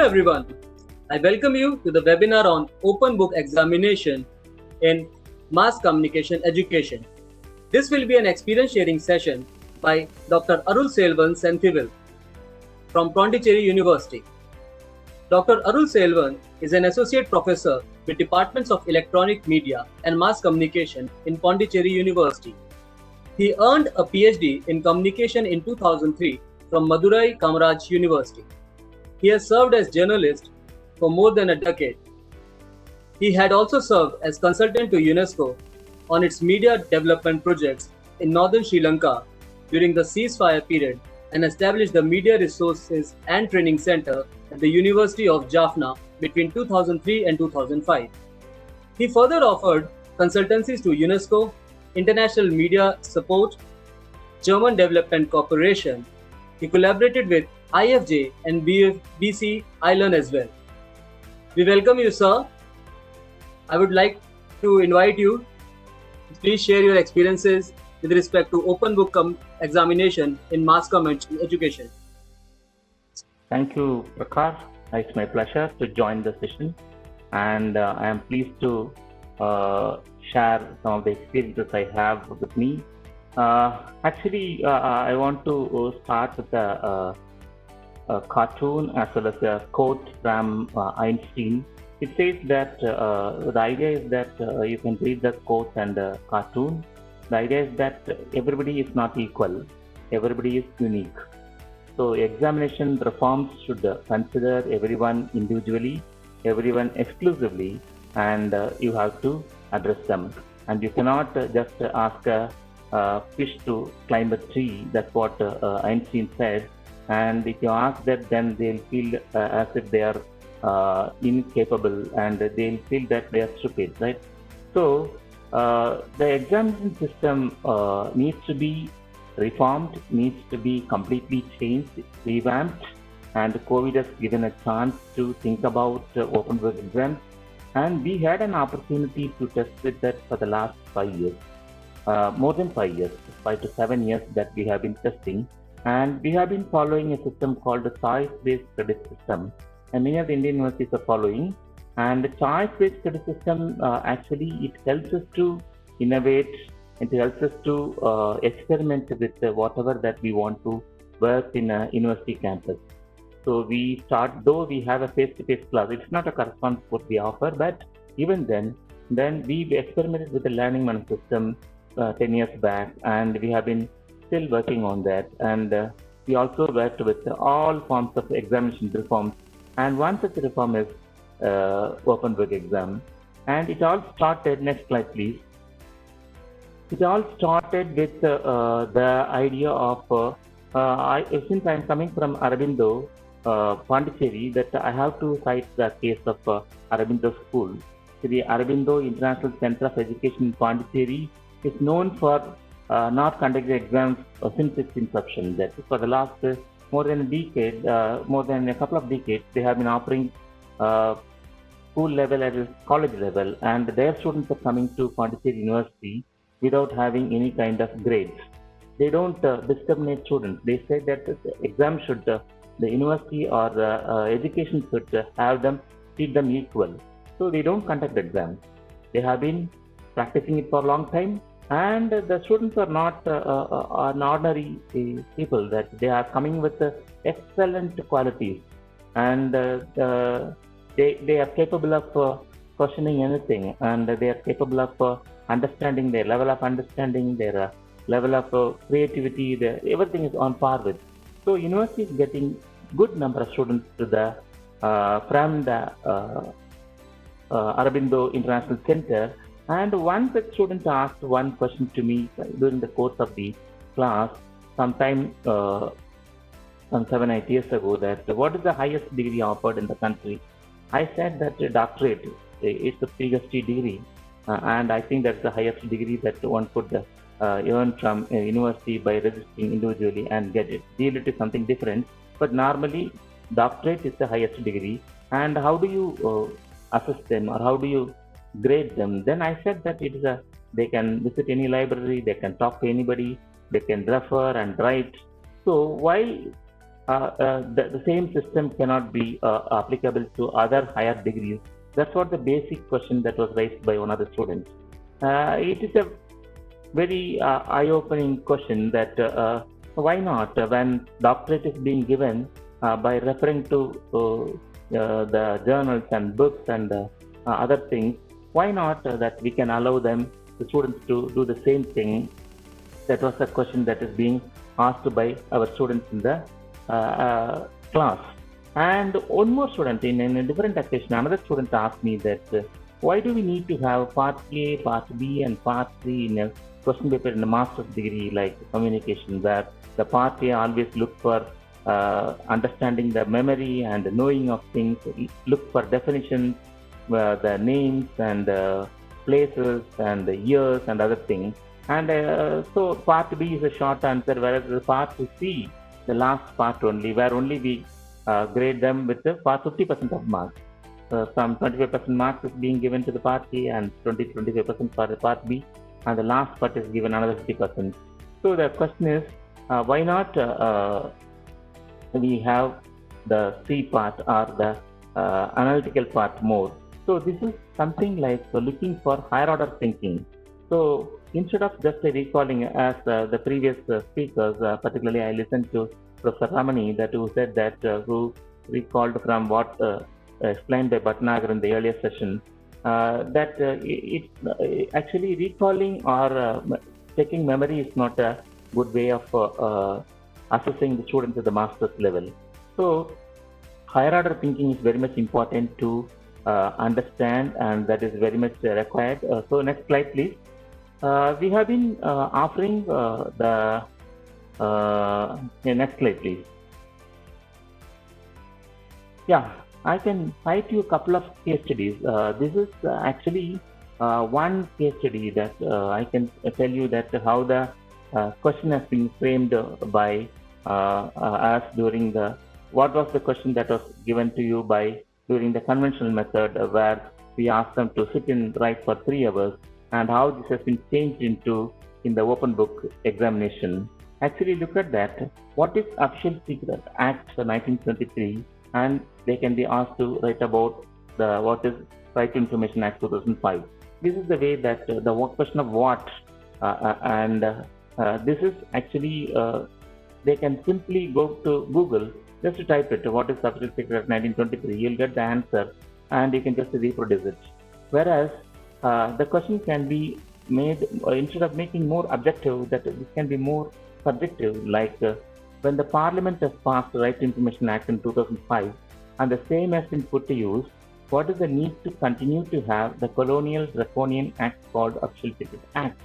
everyone. I welcome you to the webinar on open book examination in mass communication education. This will be an experience sharing session by Dr. Arulselvan Senthivel from Pondicherry University. Dr. Arulselvan is an associate professor with Departments of Electronic Media and Mass Communication in Pondicherry University. He earned a PhD in communication in 2003 from Madurai Kamaraj University. He has served as journalist for more than a decade. He had also served as consultant to UNESCO on its media development projects in northern Sri Lanka during the ceasefire period and established the Media Resources and Training Center at the University of Jaffna between 2003 and 2005. He further offered consultancies to UNESCO, International Media Support, German Development Corporation. He collaborated with IFJ and BC Ireland as well. We welcome you, sir. I would like to invite you to please share your experiences with respect to open book examination in mass communication education. Thank you, Prakash. It's my pleasure to join the session, and I am pleased to share some of the experiences I have with me. I want to start with a cartoon as well as a quote from Einstein. It says that the idea is that you can read the quote and the cartoon. The idea is that everybody is not equal, everybody is unique. So examination reforms should consider everyone individually, everyone exclusively, and you have to address them. And you cannot just ask a fish to climb a tree. That's what Einstein said. And if you ask that, then they'll feel as if they are incapable, and they'll feel that they are stupid, right? So the examination system needs to be reformed, needs to be completely changed, revamped, and COVID has given a chance to think about open book exams. And we had an opportunity to test with that for the last 5 years, more than 5 years, 5 to 7 years that we have been testing. And we have been following a system called the choice-based credit system, and many of the Indian universities are following. And the choice-based credit system it helps us to innovate. It helps us to experiment with whatever that we want to work in a university campus. So we start, though we have a face-to-face class, it's not a correspondence what we offer, but even then we experimented with the learning management system 10 years back, and we have been still working on that. And we also worked with all forms of examination reforms, and one such reform is open book exam. And it all started, next slide please. It all started with the idea of, since I am coming from Aurobindo, Pondicherry, that I have to cite the case of Aurobindo School. So the Aurobindo International Center of Education in Pondicherry is known for not conducting exams since its inception. That for the last more than a couple of decades, they have been offering school level as well as college level, and their students are coming to Pondicherry University without having any kind of grades. They don't discriminate students. They say that the exam should, the university or education should have them, treat them equal. So they don't conduct exams. They have been practicing it for a long time. And the students are not ordinary people, that they are coming with excellent qualities, and they are capable of questioning anything, and they are capable of understanding, their level of understanding, their level of creativity, everything is on par with. So university is getting good number of students to the from the Aurobindo International Center. And one such student asked one question to me during the course of the class, sometime some 7-8 years ago, that what is the highest degree offered in the country? I said that doctorate is the PhD degree, and I think that's the highest degree that one could earn from a university by registering individually and get it. DLT is something different, but normally doctorate is the highest degree. And how do you assess them, or how do you grade them? Then I said that it is they can visit any library, they can talk to anybody, they can refer and write. So why the same system cannot be applicable to other higher degrees. That's what the basic question that was raised by one of the students. It is a very eye-opening question that why not when doctorate is being given by referring to the journals and books and other things, why not that we can allow them, the students, to do the same thing? That was a question that is being asked by our students in the class. And one more student in a different occasion, another student asked me that why do we need to have part A, part B, and part C in a question paper in a master's degree like communication, where the part A always look for understanding the memory and the knowing of things, look for definitions, the names and places and the years and other things. And so part B is a short answer, whereas the part C, the last part only, where only we grade them with the 50% of marks. Some 25% marks is being given to the part A and 25% for the part B, and the last part is given another 50%. So the question is, why not we have the C part or the analytical part more? So this is something like looking for higher order thinking. So instead of just recalling as the previous speakers, particularly I listened to Professor Ramani, that who said that who recalled from what explained by Bhatnagar in the earlier session, that actually recalling or checking memory is not a good way of assessing the students at the master's level. So higher order thinking is very much important to understand, and that is very much required. So next slide, please. We have been offering the next slide, please. Yeah, I can cite you a couple of case studies. This is actually one case study that I can tell you that how the question has been framed by us during the, what was the question that was given to you by during the conventional method, where we asked them to sit and write for 3 hours, and how this has been changed into in the open book examination. Actually, look at that. What is Official Secret Act 1923? And they can be asked to write about the what is Right to Information Act 2005. This is the way that the question of what and this is actually they can simply go to Google, just to type it, what is Official Secret Act 1923? You'll get the answer, and you can just reproduce it. Whereas the question can be made, instead of making more objective, that this can be more subjective, like when the Parliament has passed the Right to Information Act in 2005 and the same has been put to use, what is the need to continue to have the colonial draconian act called Official Secret Act?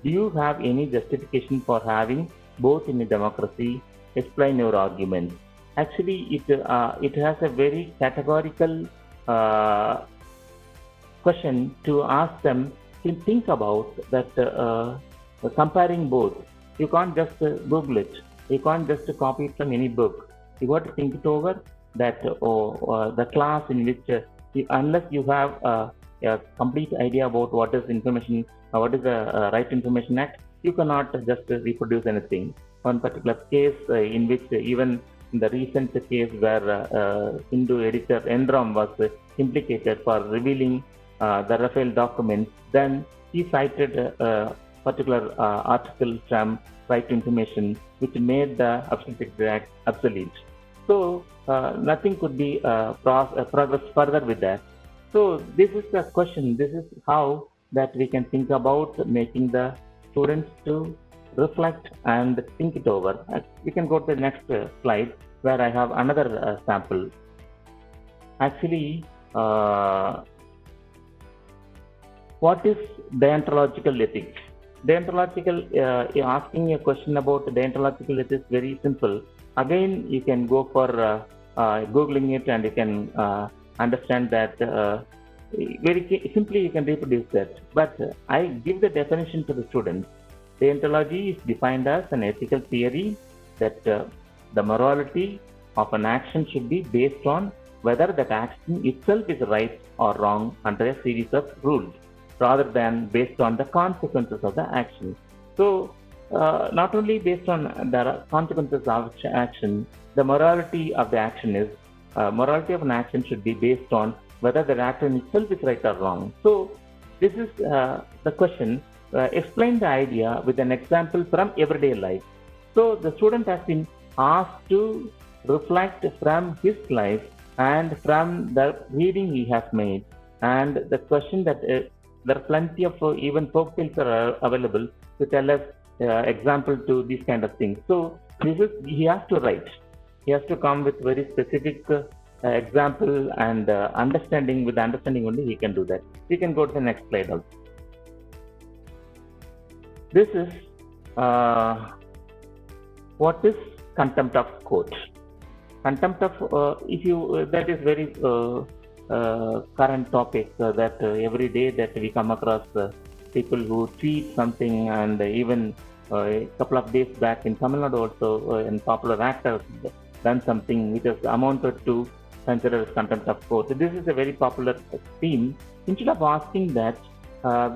Do you have any justification for having both in a democracy? Explain your argument. Actually, it has a very categorical question to ask them to think about that comparing both. You can't just Google it. You can't just copy it from any book. You got to think it over that the class in which, unless you have a complete idea about what is information, what is the Right to Information Act, you cannot just reproduce anything. One particular case in which even in the recent case where Hindu editor Enram was implicated for revealing the Rafael documents, then he cited a particular article from Right to Information, which made the Official Secret Act obsolete. So nothing could be progress further with that. So this is the question. This is how that we can think about making the students to reflect and think it over. We can go to the next slide, where I have another sample. Actually, what is deontological ethics? Deontological, asking a question about deontological ethics is very simple. Again, you can go for Googling it, and you can understand that very simply you can reproduce that. But I give the definition to the students. Deontology is defined as an ethical theory that the morality of an action should be based on whether that action itself is right or wrong under a series of rules, rather than based on the consequences of the action. So not only based on the consequences of action, the morality of the action is morality of an action should be based on whether the action itself is right or wrong. So this is the question. Explain the idea with an example from everyday life. So the student has been asked to reflect from his life and from the reading he has made. And the question that there are plenty of even folk tales are available to tell us example to these kind of things. So this is he has to write. He has to come with very specific example and understanding. With understanding only he can do that. We can go to the next slide also. This is what is contempt of court. Contempt of if you that is very current topic that every day that we come across people who tweet something, and even a couple of days back in Tamil Nadu also in popular actor done something which has amounted to considered as contempt of court. So this is a very popular theme. Instead of asking that,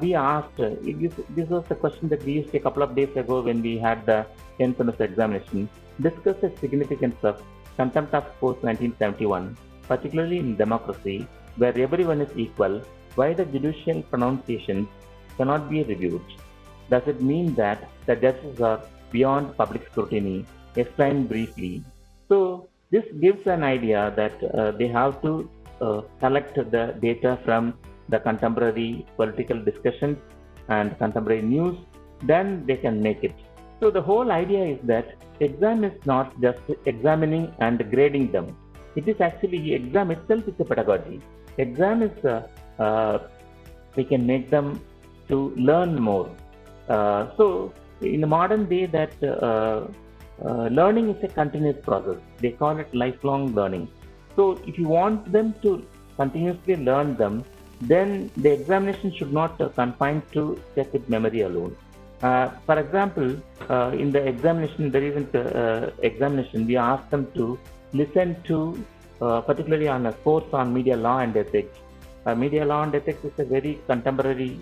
we asked, this was the question that we used a couple of days ago when we had the 10th semester examination, discuss the significance of contempt of court 1971, particularly in democracy, where everyone is equal, why the judicial pronunciations cannot be reviewed. Does it mean that the judges are beyond public scrutiny? Explain briefly. So this gives an idea that they have to collect the data from the contemporary political discussions and contemporary news, then they can make it. So the whole idea is that exam is not just examining and grading them. It is actually, exam itself is a pedagogy. Exam is, we can make them to learn more. So in the modern day that learning is a continuous process. They call it lifelong learning. So if you want them to continuously learn them, then the examination should not confine to check with memory alone. For example, in the examination, the recent examination, we asked them to listen to, particularly on a course on media law and ethics. Media law and ethics is a very contemporary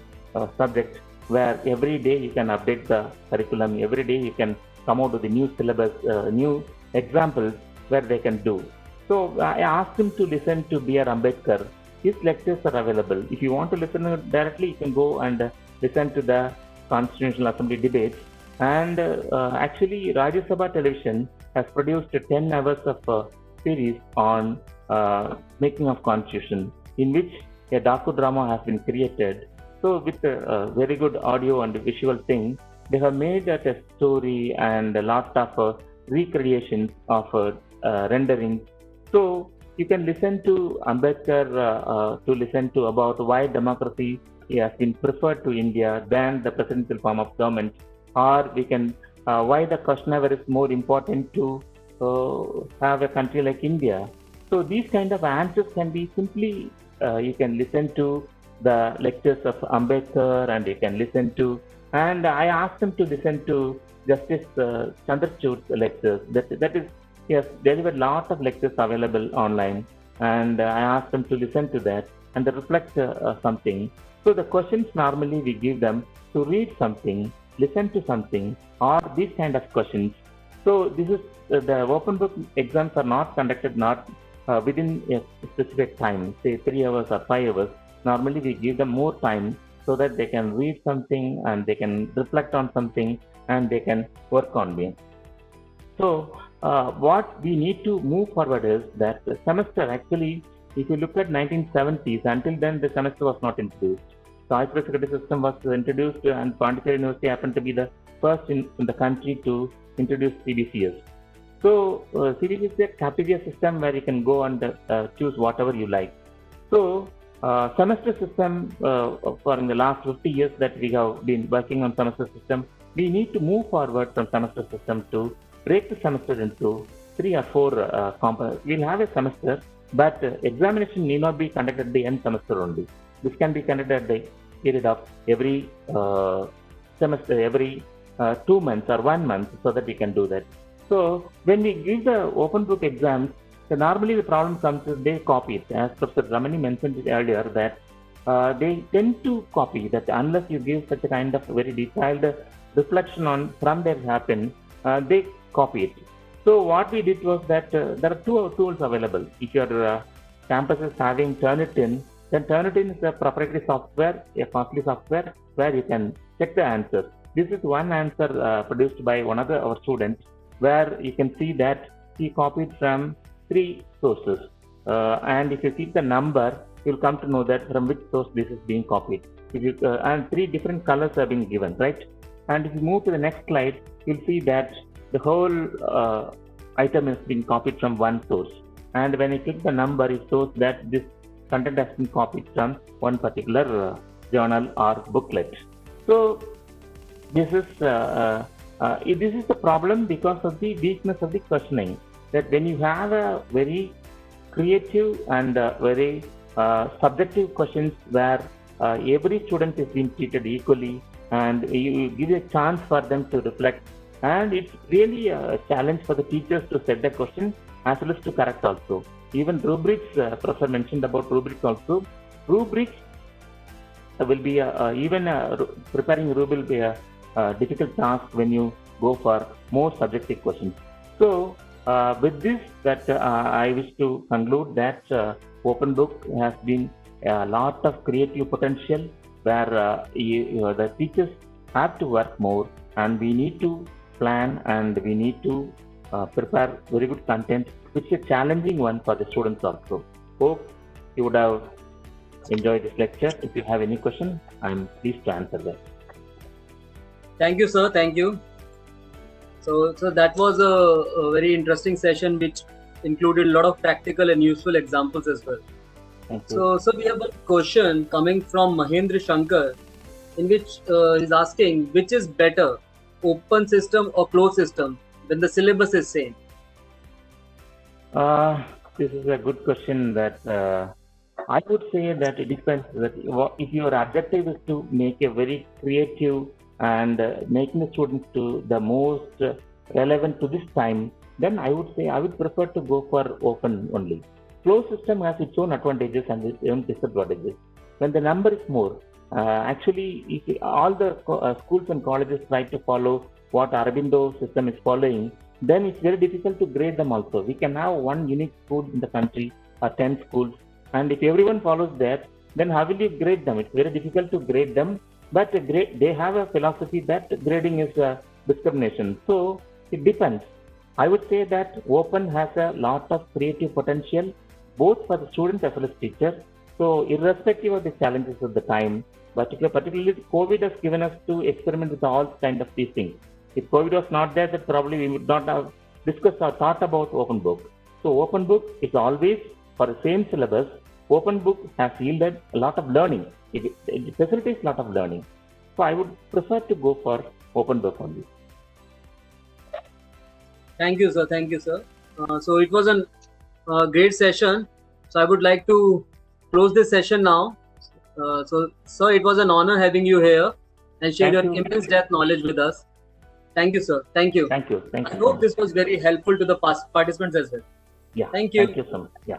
subject where every day you can update the curriculum, every day you can come out with the new syllabus, new examples where they can do. So I asked him to listen to B.R. Ambedkar. His lectures are available. If you want to listen directly, you can go and listen to the Constitutional Assembly debates. And actually, Rajya Sabha Television has produced 10 hours of series on making of Constitution, in which a docudrama has been created. So with a very good audio and visual thing, they have made that a story and a lot of recreations of rendering. So you can listen to Ambedkar to listen to about why democracy has been preferred to India than the presidential form of government, or we can why the questionnaire is more important to have a country like India. So these kind of answers can be simply you can listen to the lectures of Ambedkar, and you can listen to, and I asked him to listen to Justice Chandrachud's lectures. That is, he has delivered lot of lectures available online, and I asked them to listen to that and reflect something. So the questions normally we give them to read something, listen to something, or these kind of questions. So this is the open book exams are not conducted within a specific time, say 3 hours or 5 hours. Normally we give them more time so that they can read something and they can reflect on something and they can work on it. So what we need to move forward is that the semester actually, if you look at 1970s, until then the semester was not introduced. The high secondary system was introduced, and Pondicherry University happened to be the first in the country to introduce CBCS. So CBCS is a capillary system where you can go and choose whatever you like. So semester system for in the last 50 years that we have been working on semester system, we need to move forward from semester system to break the semester into 3 or 4 components. We'll have a semester, but examination need not be conducted at the end semester only. This can be conducted at the period of every semester, every 2 months or 1 month, so that we can do that. So when we give the open book exams, so normally the problem comes is they copy it. As Professor Ramani mentioned it earlier, that they tend to copy that unless you give such a kind of very detailed reflection on from their happen, they copy it. So what we did was that there are two tools available. If your campus is having Turnitin, then Turnitin is a proprietary software, a costly software where you can check the answers. This is one answer produced by one of our students, where you can see that he copied from 3 sources. And if you see the number, you'll come to know that from which source this is being copied. If you, and 3 different colors are being given, right? And if you move to the next slide, you'll see that the whole item is being copied from one source. And when you click the number, it shows that this content has been copied from one particular journal or booklet. So this is the problem because of the weakness of the questioning. That when you have a very creative and very subjective questions where every student is being treated equally, and you give a chance for them to reflect, and it's really a challenge for the teachers to set the question as well as to correct also. Even rubrics, Professor mentioned about rubrics also. Rubrics will be preparing rubric will be a difficult task when you go for more subjective questions. So with this, that I wish to conclude that open book has been a lot of creative potential where the teachers have to work more, and we need to plan and we need to prepare very good content, which is a challenging one for the students also. Hope you would have enjoyed this lecture. If you have any question, I'm pleased to answer that. Thank you, sir. Thank you. So that was a very interesting session which included a lot of practical and useful examples as well. Thank you. So we have a question coming from Mahendra Shankar, in which he's asking, which is better, open system or closed system when the syllabus is same? This is a good question that I would say that it depends. That if your objective is to make a very creative and making the students to the most relevant to this time, then I would say I would prefer to go for open only. Closed system has its own advantages and its own disadvantages. When the number is more, actually, if all the schools and colleges try to follow what Aurobindo system is following, then it's very difficult to grade them also. We can have one unique school in the country or 10 schools, and if everyone follows that, then how will you grade them? It's very difficult to grade them, but they have a philosophy that grading is discrimination. So it depends. I would say that open has a lot of creative potential, both for the students as well as teachers. So irrespective of the challenges of the time, particularly COVID has given us to experiment with all kinds of these things. If COVID was not there, then probably we would not have discussed or thought about open book. So open book is always for the same syllabus. Open book has yielded a lot of learning. It facilitates a lot of learning. So I would prefer to go for open book only. Thank you, sir. Thank you, sir. So it was a great session. So I would like to close this session now. So, sir, it was an honor having you here and share your immense depth knowledge with us. Thank you, sir. Thank you. Thank you. Thank you. I hope this was very helpful to the participants as well. Yeah. Thank you. Thank you so much. Yeah.